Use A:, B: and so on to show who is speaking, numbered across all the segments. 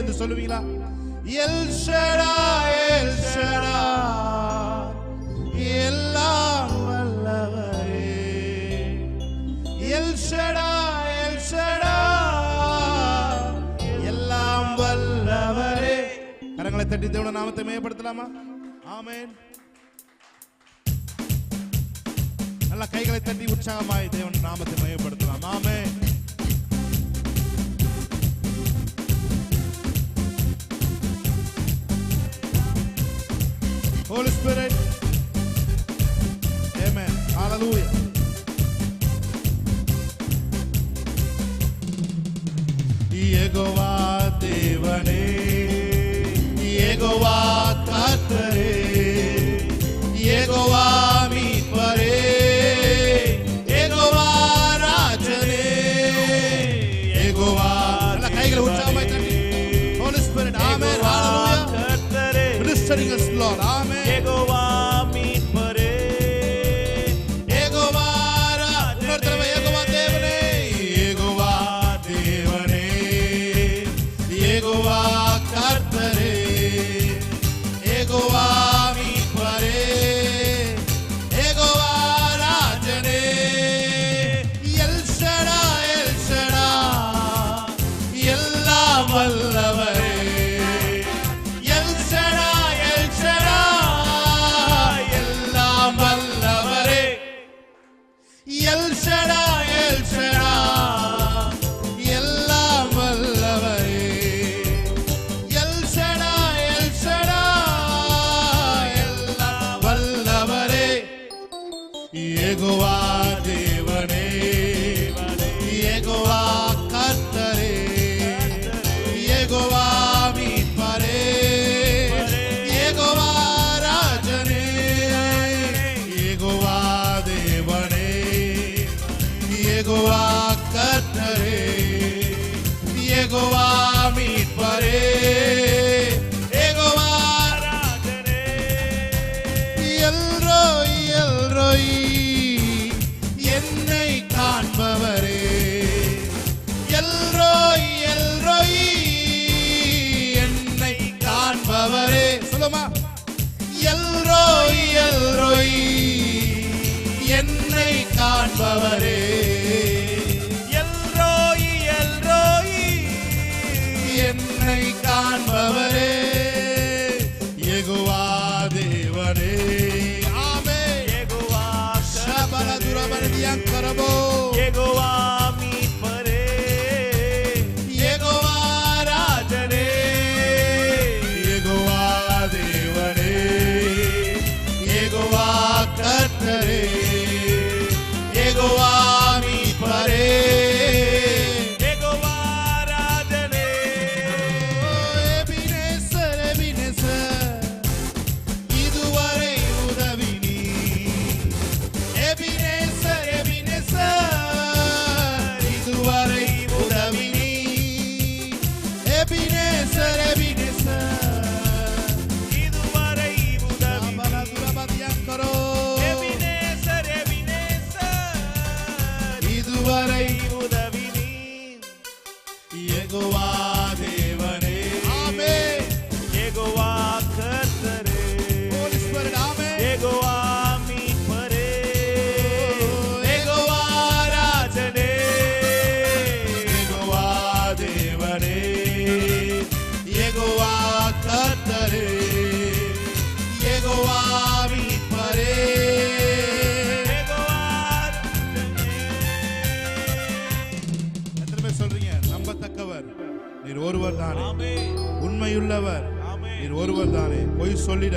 A: சேர்ந்து சொல்லுவீங்களா? L Shaddai, L Shaddai, எல்லாம் வல்லவரே. எல் ஷடாய், எல் ஷடாய், எல்லாம் வல்லவரே. கரங்களை தட்டி தேவனுடைய நாமத்தை மேம்படுத்தலாமா? ஆமென். நல்ல கைகளை தட்டி உற்சாகமாய் தேவனுடைய நாமத்தை மேம்படுத்தலாம். ஆமென். Holy Spirit. Amen. Hallelujah. Jehovah தேவனே, யெகோவா கர்த்தரே, யெகோவா மீட்பரே, யெகோவா ராஜனே, யெகோவா. நல்ல கைகளை உற்சாகமாய் தட்டி. Holy Spirit. Amen. Hallelujah. Ministering us, Lord. Amen.
B: Jehovah மீட்பரே,
A: யெகோவா ராஜனே, யெகோவா தேவனே, யெகோவா தேவனே, யெகோவா கர்த்தரே, யெகோவா மீட்பரே, யெகோவா ராஜனே. எல் ஷடாய், எல் ஷடாய், எல்லாம் வல்லவரே. எல் ஷடாய், எல் ஷடாய், எல்லாம் வல்லவரே. எல் ஷடாய், எல் ஷடாய், எல்லாம் வல்லவரே. எல் ஷடாய், எல் ஷடாய், எல்லாம் வல்லவரே. யெகோவா தேவனே, யெகோவா கர்த்தரே, யெகோவா மீட்பரே, யெகோவா ராஜனே, யெகோவா தேவனே, யெகோவா கர்த்தரே, யெகோவா மீட்பரே, யெகோவா
B: ராஜனே.
A: எல்ரோய், எல்ரோய், என்னை காண்பவரே. எல்ரோய், எல்ரோய், என்னை காண்பவரே. சொல்லுமா? எல்ரோய், எல்ரோய், என்னை காண்பவரே.
B: எல்ரோயி, எல்ரோயி,
A: என்னை காண்பவரே, யெகோவா தேவனே. ஆமென்.
B: யெகோவா
A: ஷபல துரபரதியங்கரபோ,
B: யெகோவா மீட்பரே,
A: யெகோவா ராஜனே, யெகோவா தேவனே, யெகோவா கர்த்தரே, யெகோவா மீட்பரே,
B: யெகோவா ராஜனே.
A: எபினேசர், எபினேசர், இதுவரை உதவி நீ. எபினேசர், எபினேசர், இதுவரை உதவி நீ. எபினேசர், எபினேசர்,
B: இதுவரை உதவி நீ.
A: பலதுரபதியங்கரோ,
B: எபினேசர், எபினேசர்,
A: இதுவரை
B: உதவி நீ.
A: யெகோவா தேவனே. ஆமென்.
B: யெகோவா கர்த்தரே,
A: Holy Spirit. ஆமென்.
B: யெகோவா மீட்பரே,
A: யெகோவா
B: ராஜனே,
A: யெகோவா தேவனே, யெகோவா கர்த்தரே, யெகோவா மீட்பரே,
B: யெகோவா ராஜனே.
A: எத்தனை பேர் சொல்றீங்க? நம்பத்தக்கவர் நீர் ஒருவர் தானே,
B: ஆமென்,
A: உண்மையுள்ளவர்
B: ஆமென்.
A: நீர் ஒருவர் தானே. பொய் சொல்லிட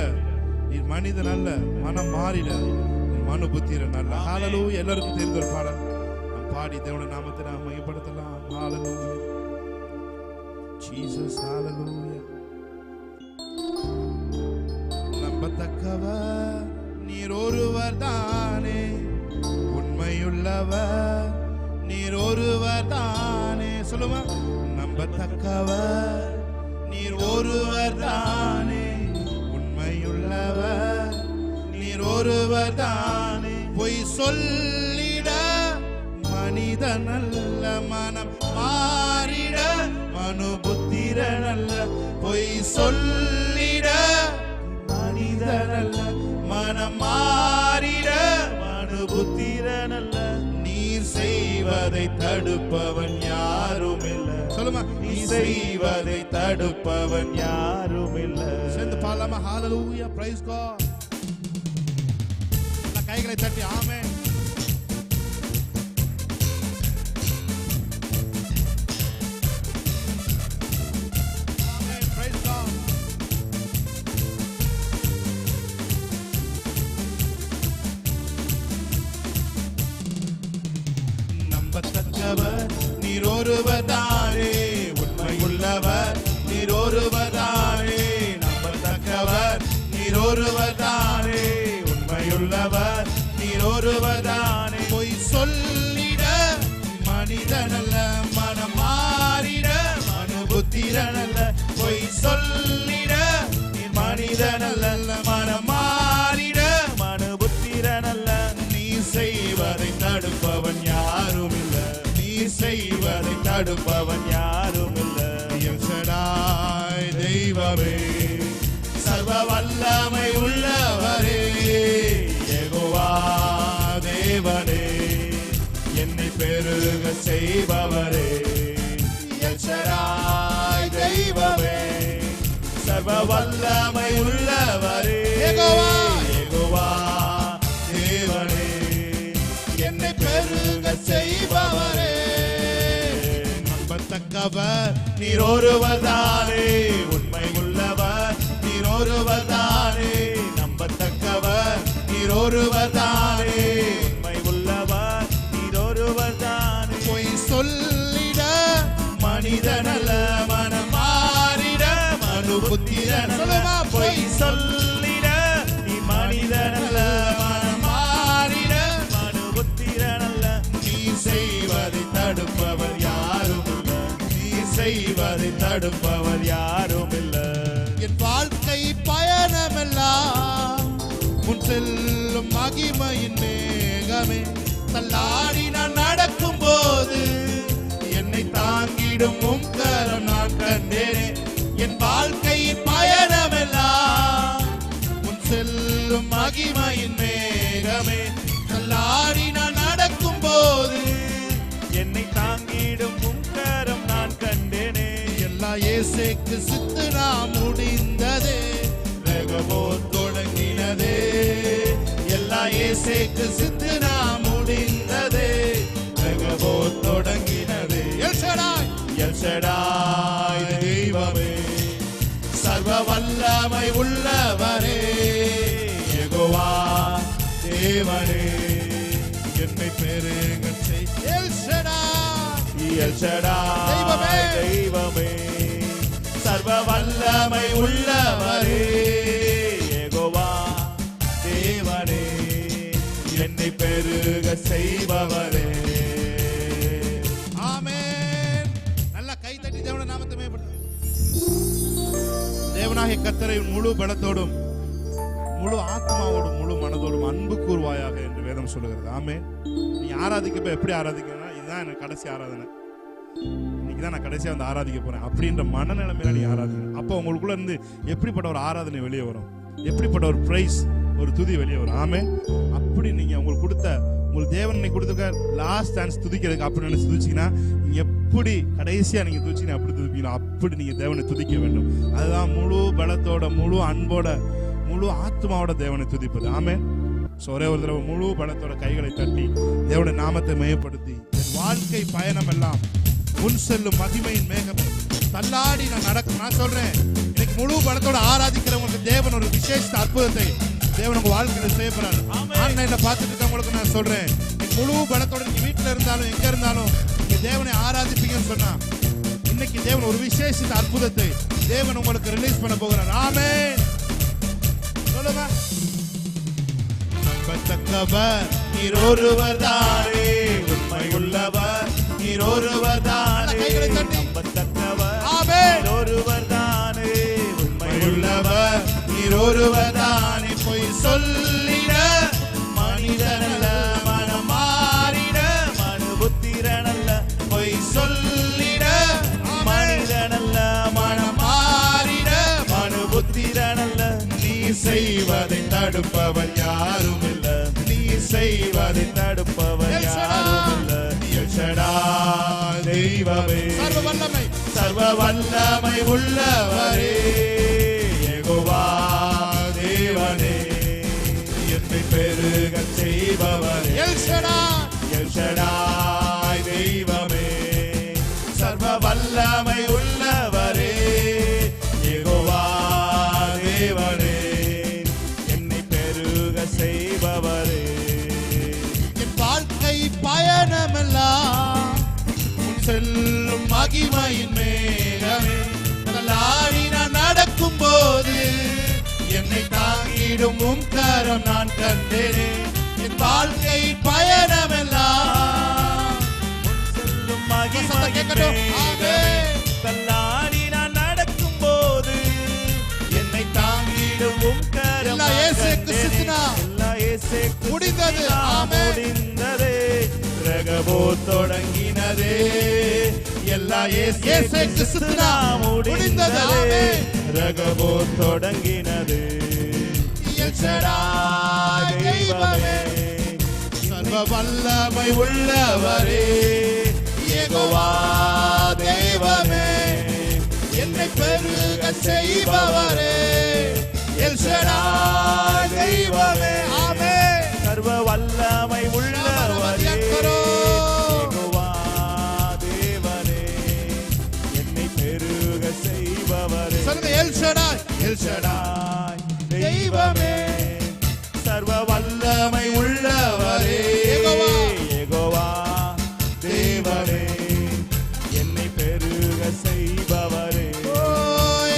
A: நீர் மனிதன் அல்ல, மனம் மாறிட நீர் மனு புத்திரன் அல்ல. ஹalleluya. எல்லாருக்கும் தெரிந்த ஒரு பாடல் நாம் பாடி தேவனுடைய நாமத்தை நாம் மகிமைப்படுத்தலாம். ஹalleluya. Jesus, hallelujah. நம்பத்தக்கவர் நீர் ஒருவர் தானே, உண்மையுள்ளவர் நீர் ஒருவர் தானே. சொல்லுமா? நம்பத்தக்கவர் நீர் ஒருவர் தானே, உண்மையுள்ளவர் நீர் ஒருவர் தானே. பொய் சொல்லிட மனிதனல்ல, மனம் மாறிட மனு புத்தி புத்திரனல்ல, பொய் சொல்லிட மனிதனல்ல, மனம் மாறிட
B: மனுபுத்திரனல்ல,
A: நீர் செய்வதை தடுப்பவன் யாரும் இல்லை. சொல்லுமா, நீ செய்வதை தடுப்பவன்
B: யாரும் இல்ல.
A: சேர்ந்து பாடலாமா? ஹalleluya, praise God. கைகளை தட்டி ஆமென். ஆமென், praise God. நம்பத்தக்கவர் நீர் ஒருவர்தானே, உண்மையுள்ளவர் நீர் ஒருவர்தானே. நம்பத்தக்கவர் நீர் ஒருவர்தானே, உண்மையுள்ளவர் நீர் ஒருவர்தானே. பொய் சொல்லிட மனிதனல்ல, மனம் மாறிட மனுபுத்திரனல்ல. பொய் சொல்லிட நீர் மனிதனல்ல, மனம் மாறிட
B: மனுபுத்திரனல்ல.
A: நீ செய்வதை தடுப்பவன் யாரும் இல்ல, நீ செய்வதை தடுப்பவன்
B: யாரும் இல்ல.
A: எல் ஷடாய் தெய்வமே, சர்வ வல்லமை உள்ளவரே, யெகோவா தேவனே, என்னை பெருக செய்பவரே. எல் ஷடாய் தெய்வமே, சர்வ வல்லமை உள்ளவரே, யெகோவா தேவனே, என்னை பெருக செய்பவரே. நம்பத்தக்கவர் நீர் ஒருவர்தானே, உண்மை உள்ளவர் நீர் ஒருவர்தானே. நம்பத்தக்கவர் நீர் ஒருவர்தானே,
B: உண்மை உள்ளவர் நீர் ஒருவர்தானே.
A: பொய் சொல்லிட மனிதனல்ல, மனம் மாறிட மனுபுத்திரனல்ல.
B: பொய் சொல்லிட நீ மனிதனல்ல, மனம் மாறிட மனுபுத்திரனல்ல.
A: நீ செய்வதை தடுப்பவர் யாரும் இல்ல, நீ செய்வதை தடுப்பவர்
B: யாரும் இல்ல.
A: என் வாழ்க்கை பயணமெல்லாம் முன் செல்லும் மகிமையின் மேகமே. தள்ளாடி நான் நடக்கும் போது என்னை தாங்கிடும் உம் கரம் நான் கண்டேனே. என் வாழ்க்கை பயணமெல்லாம் முன் செல்லும் மகிமையின் மேகமே. தள்ளாடி நான் நடக்கும் போது
B: என்னை தாங்கிடும் உங்கரம் நான் கண்டேனே.
A: எல்லா இயேசுக்கு சித்து நான் முடிந்ததே, வேகமோ தொடங்கினதே. எல்லா இயேசுக்கு சித்து நான் முடிந்ததே, வேகமோ தொடங்கினதே. எல் ஷடாய், எல் ஷடாய் தெய்வமே, சர்வ வல்லமை உள்ளவரே, யெகோவா தேவனே, என்னை பெருக செய். எல் ஷடாய்,
B: எல் ஷடாய்
A: தெய்வமே,
B: தெய்வமே,
A: சர்வ வல்லமை உள்ளவரே,
B: யெகோவா
A: தேவனே, என்னை பெருக செய்பவரே. ஆமென். நல்லா கை தட்டி தேவனுடைய நாமத்தை மேம்படுத்து. தேவனாகிய கர்த்தரை முழு பலத்தோடும் முழு ஆத்மாவோடும் முழு மனதோடும் அன்பு கூர்வாயாக என்று வேதம் சொல்லுகிறது. ஆமென். நீ ஆராதிக்கப்ப எப்படி ஆராதிக்கணும்னா, இதுதான் எனக்கு கடைசி ஆராதனை, இன்னைக்கு தான் நான் கடைசியாக வந்து ஆராதிக்க போறேன் அப்படின்ற மனநிலைமையில நீ ஆராதிக்கணும். அப்போ உங்களுக்குள்ள இருந்து எப்படிப்பட்ட ஒரு ஆராதனை வெளியே வரும், எப்படிப்பட்ட ஒரு பிரைஸ், ஒரு துதி வெளியே வரும். ஆமென். அப்படி நீங்க உங்களுக்கு கொடுத்த, உங்களுக்கு தேவன் கொடுத்துருக்க லாஸ்ட் சான்ஸ் துதிக்கிறதுக்கு அப்படி நினைச்சு துதிச்சீங்கன்னா, நீங்க எப்படி கடைசியா நீங்க துதிச்சீங்கன்னா அப்படி துதிப்பீங்களோ அப்படி நீங்க தேவனை துதிக்க வேண்டும். அதுதான் முழு பலத்தோட முழு அன்போட முழு ஆத்மாவோட தேவனை துதிப்பது. ஆமென். ஒரே ஒரு தடவை முழு பலத்தோட கைகளை தட்டி தேவனுடைய நாமத்தை மையப்படுத்தி, என் வாழ்க்கை பயணம் எல்லாம் முன் செல்லும் மகிமையின் மேகமே. தள்ளாடி நான் நடக்கும். நான் சொல்றேன், இன்னைக்கு முழு பலத்தோட ஆராதிக்கிறவங்களுக்கு தேவன் ஒரு விசேஷ அற்புதத்தை தேவன் உங்க வாழ்க்கையில செய்யப்படுறாரு. ஆன்லைன்ல பார்த்துட்டு இருக்கவங்களுக்கு நான் சொல்றேன், முழு பலத்தோட நீங்க வீட்டுல இருந்தாலும் எங்க இருந்தாலும் நீங்க தேவனை ஆராதிப்பீங்கன்னு சொன்னா, இன்னைக்கு தேவன் ஒரு விசேஷ அற்புதத்தை தேவன் உங்களுக்கு ரிலீஸ் பண்ண போகிறார். ஆமென். சொல்லுங்க. நம்பத்தக்கவர் நீர் ஒருவர்தானே, உண்மை உள்ளவர் நீர் ஒருவர்தானே.
B: நம்பத்தக்கவர்
A: ஆமென்.
B: நீர் ஒருவர்தானே,
A: உண்மை உள்ளவர் நீர் ஒருவர்தானே. பொய் சொல்லிட மனிதனல்ல, மனம் மாறிட
B: மனுபுத்திரனல்ல.
A: பொய் சொல்லிட
B: மனிதனல்ல,
A: தடுப்பவர் யாரும் இல்ல.
B: நீ செய்வதை தடுப்பவர் யாரும் இல்ல. எல் ஷடாய் தெய்வமே,
A: சர்வ வல்லமை
B: சர்வ வல்லமை உள்ளவரே, யெகோவா தேவனே, என்னை பெருக செய்பவரே,
A: எல் ஷடாய்,
B: எல் ஷடாய் தெய்வமே, சர்வ வல்லமை உள்ளவரே, யெகோவா தேவனே, என்னை பெருக செய்பவரே.
A: என் வாழ்க்கை பயணமெல்லாம் உன் செல்லும் மகிமையின் மேகமே. தள்ளாடி நான் நடக்கும் போது என்னை தாங்கிடும் உம் கரம் நான் கண்டேனே. என் வாழ்க்கை பயணமெல்லாம்
B: செல்லும்
A: வசனத்தை கேட்கட்டும். ஆமென்.
B: தள்ளாடி நான் நடக்கும் போது என்னை தாங்கிடும் உம் கரம்
A: எல்லாம் இயேசுவுக்கு சித்தனா.
B: எல்லாம் இயேசுவுக்கு
A: முடிந்தது.
B: சித்தனா.
A: ஆமென்.
B: முடிந்ததே, ரகபோ தொடங்கினதே, எல்லாம்
A: இயேசுவுக்கு சித்தனா. முடிந்தது.
B: முடிந்ததே,
A: ஆமென்.
B: ரகபோ தொடங்கினது.
A: எல் ஷடாய் தெய்வமே, சர்வ வல்லமை உள்ளவரே, யெகோவா தேவமே, என்னை பெருக செய்பவரே, எல் ஷடாய் தெய்வமே. ஆமென்.
B: சர்வ வல்லமை உள்ளவரே, யெகோவா தேவனே, என்னை பெருக செய்பவரே.
A: சொல்லுங்க, எல் ஷடாய், எல் ஷடாய்
B: தெய்வமே, சர்வ வல்லமை உள்ளவரே,
A: யெகோவா,
B: யெகோவா தேவனே, என்னை பெருக செய்பவரே.
A: ஓ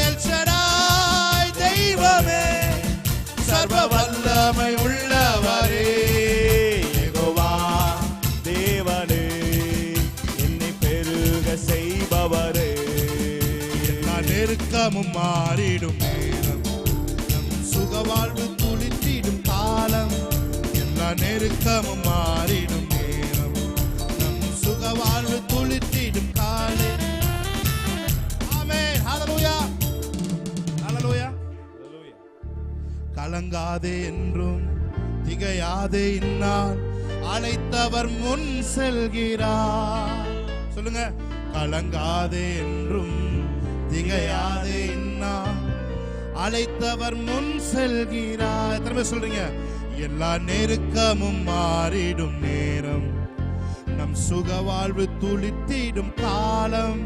A: எல் ஷடாய் தெய்வமே,
B: சர்வ வல்லமை உள்ளவரே, யெகோவா தேவனே, என்னை பெருக செய்பவரே.
A: எல்லா நெருக்கமும் மாறிடும் நேரம், நம் சுகவாழ்வு துளித்திடும் காலம். எல்லா நெருக்கமும் மாறிடும் நேரம், நம் சுகவாழ்வு துளித்திடும் காலம். ஆமென். ஹல்லேலூயா, ஹல்லேலூயா. கலங்காதே என்றும் திகையாதே இந்நாள், அழைத்தவர் முன் செல்கிறார். சொல்லுங்க, கலங்காதே என்றும் திகையாதே இந்நாள், அழைத்தவர் முன் செல்கிறார். எத்தனை பேர் சொல்றீங்க? எல்லா நெருக்கமும் மாறிடும் நேரம், நம் சுகவாழ்வு துளித்திடும் காலம்.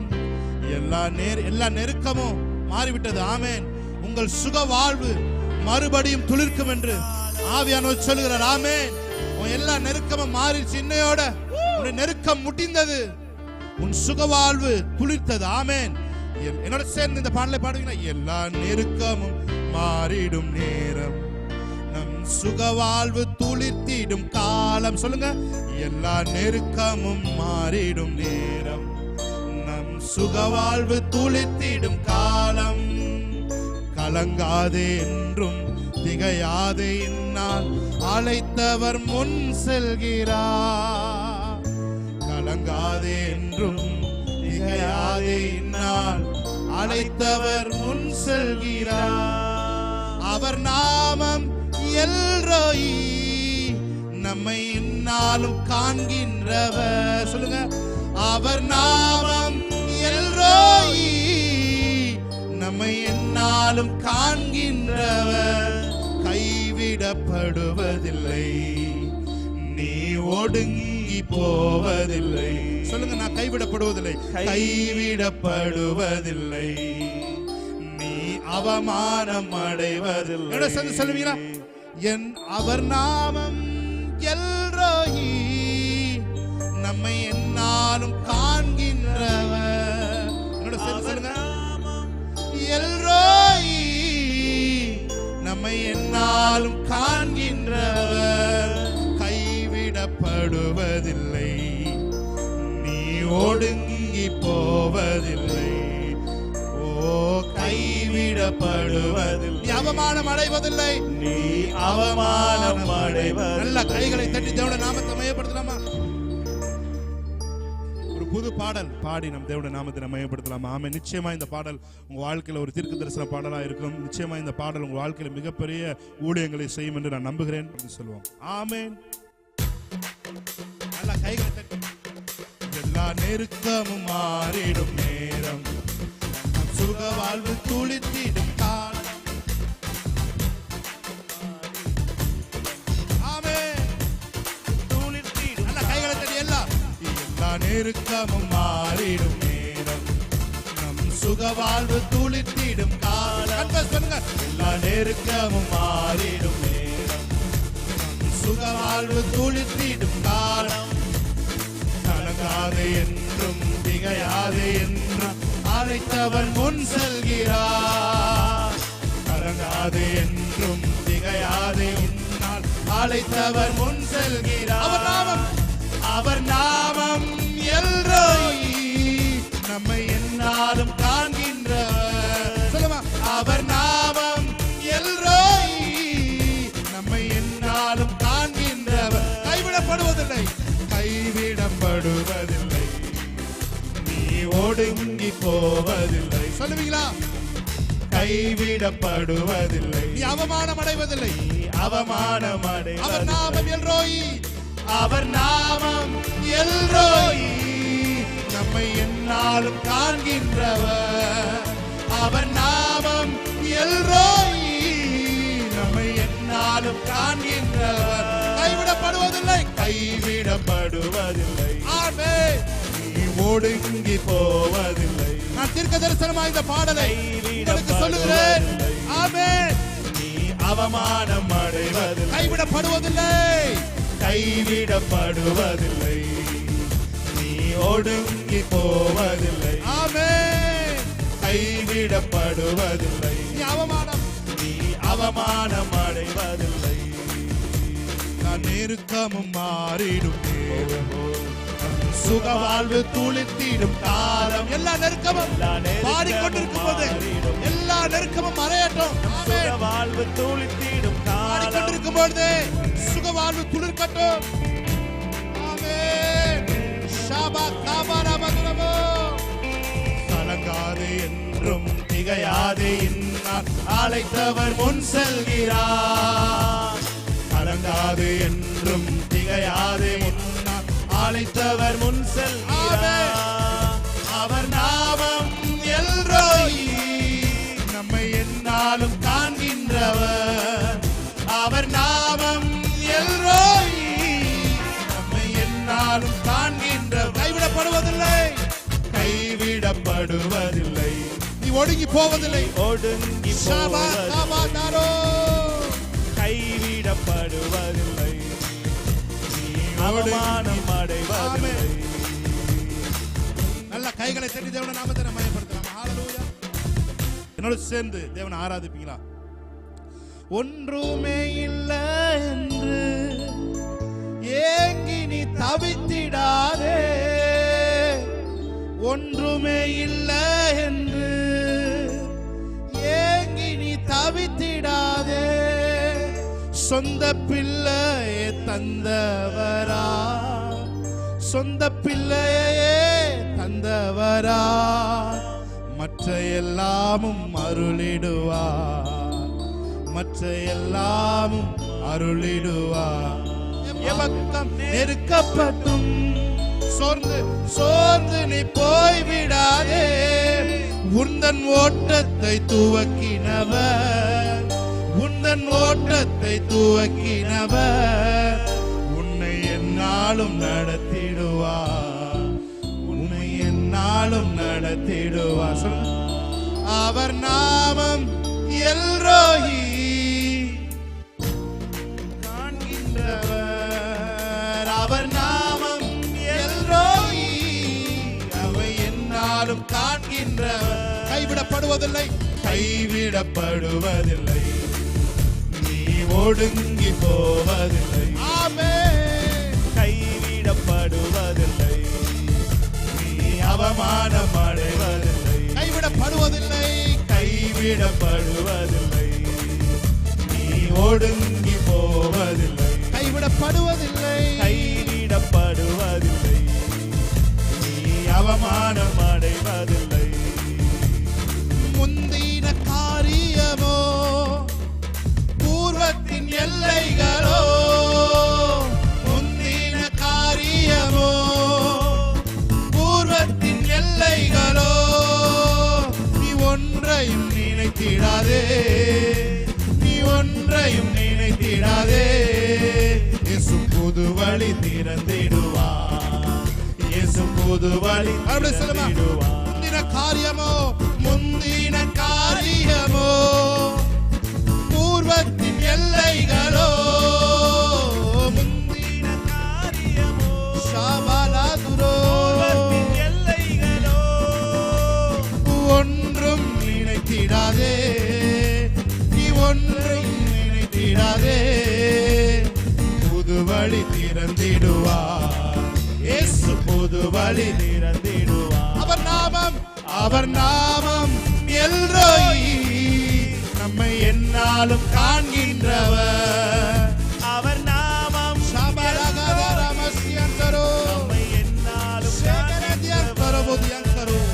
A: எல்லா நெருக்கமும் மாறிவிட்டது. ஆமென். உங்கள் சுகவாழ்வு மறுபடியும் துளிர்க்கும் என்று ஆவியானவர் சொல்லுகிறார். ஆமென். உன் எல்லா நெருக்கமும் மாறிடுச்சு. இன்னையோட உன் நெருக்கம் முடிந்தது, உன் சுகவாழ்வு துளிர்த்தது. ஆமென். என்னோட சேர்ந்து இந்த பாடலை பாடுவீங்களா? எல்லா நெருக்கமும் மாறிடும் நேரம், நம் சுகவாழ்வு துளிர்த்திடும் காலம். சொல்லுங்க, எல்லா நெருக்கமும் மாறிடும் நேரம், நம் சுகவாழ்வு துளிர்த்திடும் காலம். கலங்காதே என்றும் திகையாதே இந்நாள், அழைத்தவர் முன் செல்கிறார். கலங்காதே என்றும் திகையாதே இந்நாள், அழைத்தவர் முன் செல்கிறார். அவர் நாமம் எல்ரோயி, நம்மை இந்நாளும் காண்கின்றவர். சொல்லுங்க, அவர் நாமம் எல்ரோயி, நம்மை எந்நாளும் காண்கின்றவர். கைவிடப்படுவதில்லை, நீ ஒடுங்கி போவதில்லை. சொல்லுங்க, நான் கைவிடப்படுவதில்லை, கைவிடப்படுவதில்லை, நீ அவமானம் அடைவதில்லை. என்னோட சேர்ந்து சொல்லுவீங்களா? என் அவர் நாமம் எல்ரோயி, நம்மை எந்நாளும் காண்கின்றவர். என்னோட சேர்ந்து சொல்லுங்க, எல்ரோயி, நம்மை எந்நாளும் காண்கின்றவர். கைவிடப்படுவதில்லை, நீ ஒடுங்கி போவதில்லை. ஓ, கைவிடப்படுவதில்லை, நீ அவமானம் அடைவதில்லை,
B: நீ அவமானம் அடைவதில்லை.
A: நல்ல கைகளை தட்டி தேவனுடைய நாமத்தை மையப்படுத்தலாமா? ஒரு புது பாடல் பாடி நம் தேவனுடைய நாமத்தை நம்ம மையப்படுத்தலாம். ஆமென். நிச்சயமா இந்த பாடல் உங்க வாழ்க்கையில ஒரு தீர்க்க தரிசன பாடலா இருக்கும். நிச்சயமா இந்த பாடல் உங்க வாழ்க்கையில மிகப்பெரிய ஊழியங்களை செய்யும் என்று நான் நம்புகிறேன் என்று சொல்லுவோம். ஆமென். நல்லா கைகளை தட்டி. எல்லா நெருக்கமும் மாறிடும் நேரம், நம் சுக வாழ்வு துளித்திடும் காலம். ஆமென். துளித்திடும். நல்லா கைகளை தட்டி. எல்லா நெருக்கமும் மாறிடும் நேரம், நம் சுக வாழ்வு துளித்திடும் காலம். எல்லா நெருக்கமும் மாறிடும் நேரம், நம் சுக வாழ்வு துளித்திடும் காலம். கலங்காது என்றும் திகையாது என்றும் அழைத்தவன் முன் செல்கிறார். கலங்காது என்றும் திகையாது என்னால் அழைத்தவர் முன் செல்கிறார். அவர் நாமம் எல்ரோயி, நம்மை என்னாலும் காண்கின்றவர். சொல்லுமா, அவர் நாமம் எல்ரோயி, நம்மை என்னாலும் காண்கின்றவர். கைவிடப்படுவதில்லை, கைவிடப்படுவதில்லை, நீ ஒடுங்கி போவதில்லை. சொல்லுவீங்களா? கைவிடப்படுவதில்லை, நீ அவமானம் அடைவதில்லை, அவமானம் அடை. அவர் நாமம் எல்ரோயி, அவர் நாமம் எல்ரோயி, நம்மை என்னாலும் காண்கின்றவர். அவர் நாமம் எல்ரோயி, நம்மை என்னாலும் காண்கின்றவர். கைவிடப்படுவதில்லை, கைவிடப்படுவதில்லை. ஆமென். நீ ஒடுங்கி போவதில்லை. நான் தீர்க்க தரிசனமாக இந்த பாடலை உங்களுக்கு சொல்லுகிறேன். ஆமென். நீ அவமானம் அடைவதில்லை, கைவிடப்படுவதில்லை, கைவிடப்படுவதில்லை, நீ ஒடுங்கி போவதில்லை. ஆமென். கைவிடப்படுவதில்லை, நீ அவமானம் அடைவதில்லை. நான் நெருக்கமும் மாறிடும் நேரம், சுக வாழ்வு துளித்திடும் காலம். எல்லா நெருக்கமும் பாடிக்கொண்டிருக்கும் போது எல்லா நெருக்கமும் மறையட்டும். சுக வாழ்வு துளித்திடும் காலம். பாடிக்கொண்டிருக்கும் பொழுது சுக வாழ்வு துளிர்க்கட்டும். ஆமென். ஷாபா காபாரா மதுரமோ. கலங்காதே என்றும் திகையாதே என்னால் அழைத்தவர் முன் செல்கிறார். கலங்காதே என்றும் திகையாதே முன்னால் அழைத்தவர் முன் செல்கிறார். அவர் நாமம் எல்ரோயி, நம்மை என்னாலும் காண்கின்றவர். அவர் நாமம் எல்ரோயி, நம்மை என்னாலும் காண்கின்றவர். கைவிடப்படுவதில்லை, கைவிடப்படுவதில்லை, நீ ஒடுங்கி போவதில்லை, ஒடுங்கி போவதில்லை, கைவிடப்படுவதில்லை, நீ அவமானம் அடைவதில்லை. நல்ல கைகளை தட்டி தேவனை நாமத்தை நம்ம மகிமைப்படுத்தலாம். ஹல்லேலூயா. என்னோட சேர்ந்து தேவனை ஆராதிப்பீங்களா? ஒன்றுமே இல்லை என்று ஏங்கி நீ தவித்திடாதே, ஒன்றுமே இல்லை என்று ஏங்கி நீ தவித்திடாதே. சொந்த பிள்ளையே தந்தவரா, சொந்த பிள்ளையே தந்தவரா, மற்ற எல்லாமும் அருளிடுவார், மற்ற எல்லாமும் அருளிடுவார். எவக்கம் நெருக்கப்பட்டும் சோர்ந்து சோர்ந்து நீ போய்விடாதே, உந்தன் ஓட்டத்தை துவக்கினவர், உந்தன் ஓட்டத்தை துவக்கினவர் உன்னை என்னாலும் நடத்திடுவார், உன்னை என்னாலும் நடத்திடுவார். அவர் நாமம் எல்ரோயி, காண்கின்றவர். அவர் நாமம் எல்ரோயி, அவை என்னாலும் காண்கின்றவர். கைவிடப்படுவதில்லை, கைவிடப்படுவதில்லை, நீ ஒடுங்கி போவதில்லை. ஆமென். கைவிடப்படுவதில்லை, நீ அவமானம் அடைவதில்லை. கைவிடப்படுவதில்லை, கைவிடப்படுவதில்லை, நீ ஒடுங்கி போவதில்லை. கைவிடப்படுவதில்லை, கைவிடப்படுவதில்லை, நீ
B: நினைத்திடாதே, நீ ஒன்றையும் நினைத்திடாதே. இயேசு புது வழி திறந்திடுவார், இயேசு புது வழி திறந்திடுவார்.
A: முந்தின காரியமோ
B: முந்தின காரியமோ பூர்வத்தின் எல்லைகளோ, முந்தின காரியமோ
A: ஷாபாலாதுரோ
B: பூர்வத்தின் எல்லைகளோ, ஒன்றும் நினைத்திடாதே, நீ ஒன்றும் நினைத்திடாதே. புது வழி திறந்திடுவார், இயேசு புது வழி திறந்திடுவார். அவர் நாமம் எல்ரோயி, நம்மை என்னாலும் காண்கின்றவர். அவர் நாமம்
A: ஷாபாலாகாதாரமஸ்யந்தரோ
B: நம்மை என்னாலும் காண்கின்றவர்.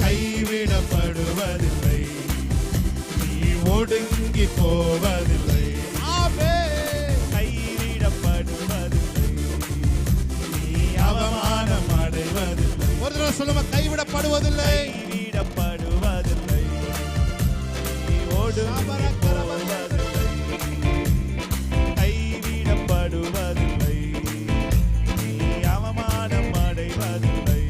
B: கைவிடப்படுவதில்லை, நீ ஒடுங்கி போவதில்லை. கைவிடப்படுவதில்லை, நீ அவமானம் அடைவதில்லை.
A: ஒரு தடவை சொல்லுங்க, கைவிடப்படுவதில்லை.
B: கைவிடப்படுவதில்லை, நீ ஒடுங்கி போவதில்லை. கைவிடப்படுவதில்லை, நீ அவமானம் அடைவதில்லை.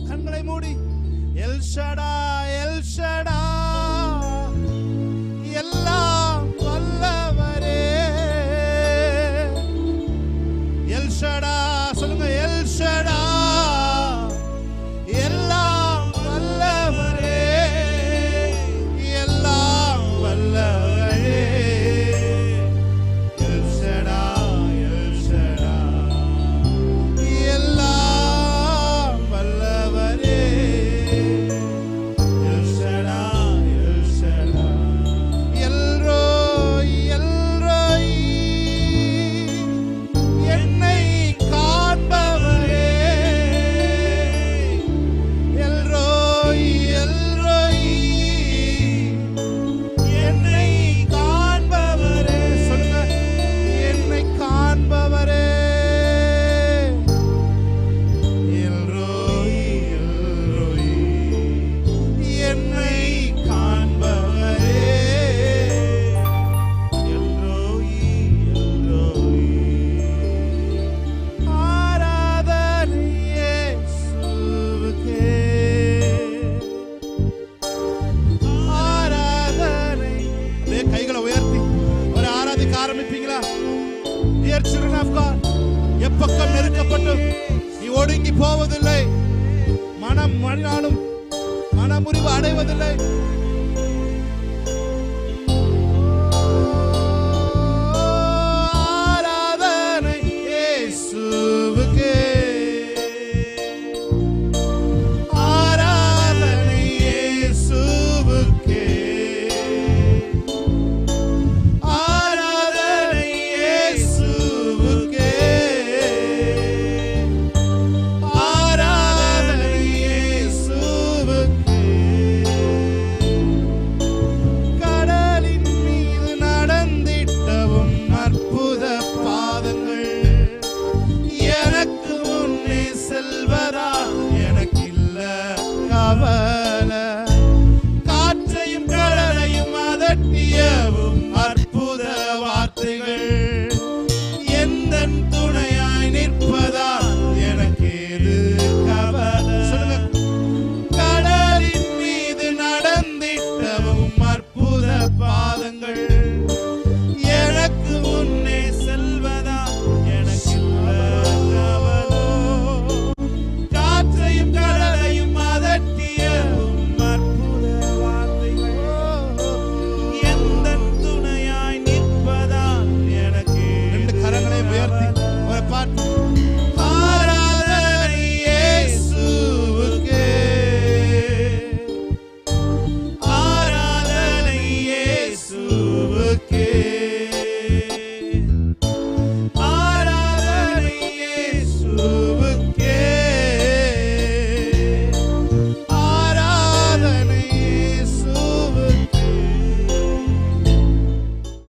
A: கண்களை மூடி எல் ஷடா எல் ஷடா எல்லாம் வல்லவரே. எல் ஷடா சொல்லுங்க, எல் ஷடா எல்லாம் வல்லவரே, எல்லாம் வல்லவரே. எல் ஷடா எல் ஷடா எல்லாம் வல்லவரே. எல் ஷடா எல் ஷடா எல்ரோய் எல்ரோய், என்னை காண்பவரே. எல்ரோய் எல்ரோய், என்னை காண்பவரே. சொல்லுங்க, என்னை காண்பவரே. எல்ரோய் எல்ரோய், என்னை காண்பவரே.
B: எல்ரோயி, எல்ரோயி.
A: ஆராதனை இயேசுவுக்கே, ஆராதனை. அப்படியே கைகளை உயர்த்தி ஒரு ஆராதிக்க ஆரம்பிப்பீங்களா? Dear children of God, எப்பக்கம் நெருக்கப்பட்டு நீ ஒடுங்கி போவதில்லை, மனம் மணினாலும் மனமுறிவு அடைவதில்லை.